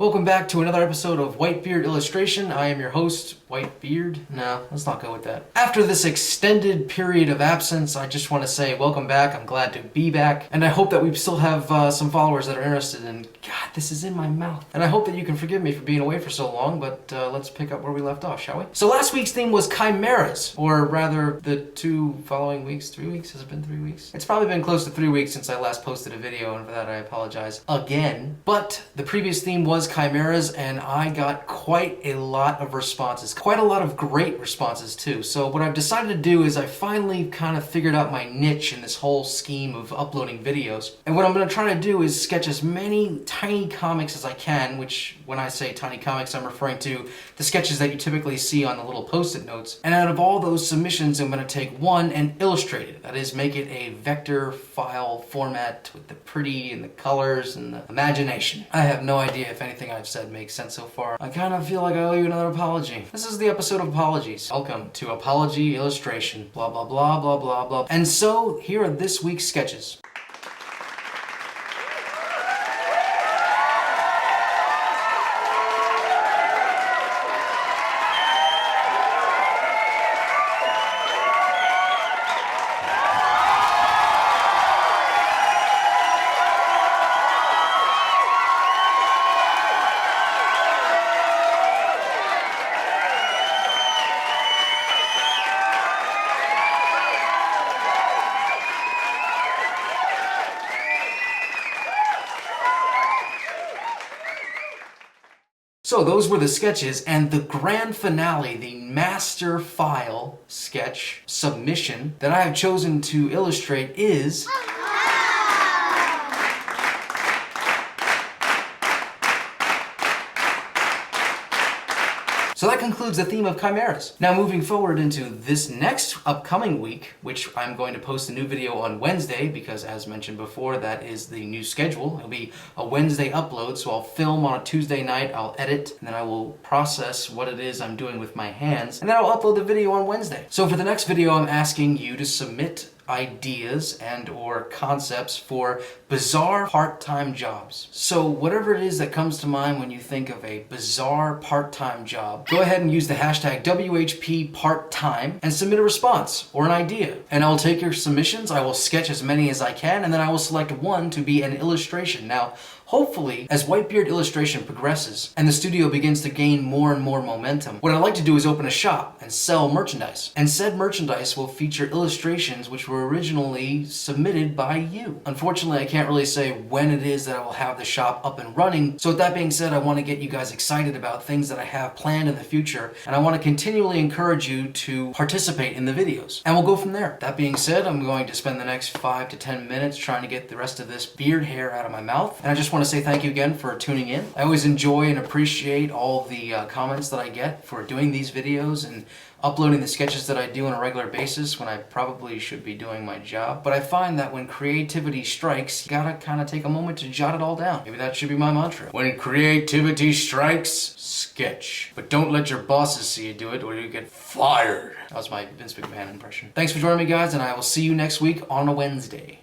Welcome back to another episode of Whitebeard Illustration. I am your host, Whitebeard. No, let's not go with that. After this extended period of absence, I just want to say welcome back. I'm glad to be back. And I hope that we still have some followers that are interested in... God, this is in my mouth. And I hope that you can forgive me for being away for so long, but let's pick up where we left off, shall we? So last week's theme was Chimeras, or rather the 2 following weeks. 3 weeks? Has it been 3 weeks? It's probably been close to 3 weeks since I last posted a video, and for that I apologize again. But the previous theme was Chimeras, and I got quite a lot of responses. Quite a lot of great responses too. So what I've decided to do is I finally kind of figured out my niche in this whole scheme of uploading videos. And what I'm going to try to do is sketch as many tiny comics as I can, which when I say tiny comics, I'm referring to the sketches that you typically see on the little post-it notes. And out of all those submissions, I'm going to take one and illustrate it. That is, make it a vector file format with the pretty and the colors and the imagination. I have no idea if anything I've said makes sense so far. I kind of feel like I owe you another apology. This is the episode of apologies. Welcome to Apology Illustration. Blah, blah, blah, blah, blah, blah. And so, here are this week's sketches. So those were the sketches, and the grand finale, the master file sketch submission that I have chosen to illustrate is... So that concludes the theme of Chimeras. Now moving forward into this next upcoming week, which I'm going to post a new video on Wednesday, because as mentioned before, that is the new schedule. It'll be a Wednesday upload, so I'll film on a Tuesday night, I'll edit, and then I will process what it is I'm doing with my hands, and then I'll upload the video on Wednesday. So for the next video, I'm asking you to submit ideas and or concepts for bizarre part-time jobs. So whatever it is that comes to mind when you think of a bizarre part-time job, go ahead and use the hashtag WHPParttime and submit a response or an idea. And I'll take your submissions, I will sketch as many as I can, and then I will select one to be an illustration. Now, hopefully, as Whitebeard Illustration progresses and the studio begins to gain more and more momentum, what I'd like to do is open a shop and sell merchandise. And said merchandise will feature illustrations which were originally submitted by you. Unfortunately, I can't really say when it is that I will have the shop up and running. So with that being said, I want to get you guys excited about things that I have planned in the future, and I want to continually encourage you to participate in the videos. And we'll go from there. That being said, I'm going to spend the next 5 to 10 minutes trying to get the rest of this beard hair out of my mouth. And I just want to say thank you again for tuning in. I always enjoy and appreciate all the comments that I get for doing these videos and uploading the sketches that I do on a regular basis when I probably should be doing my job. But I find that when creativity strikes, you gotta kind of take a moment to jot it all down. Maybe that should be my mantra. When creativity strikes, sketch. But don't let your bosses see you do it or you get fired. That was my Vince McMahon impression. Thanks for joining me, guys, and I will see you next week on a Wednesday.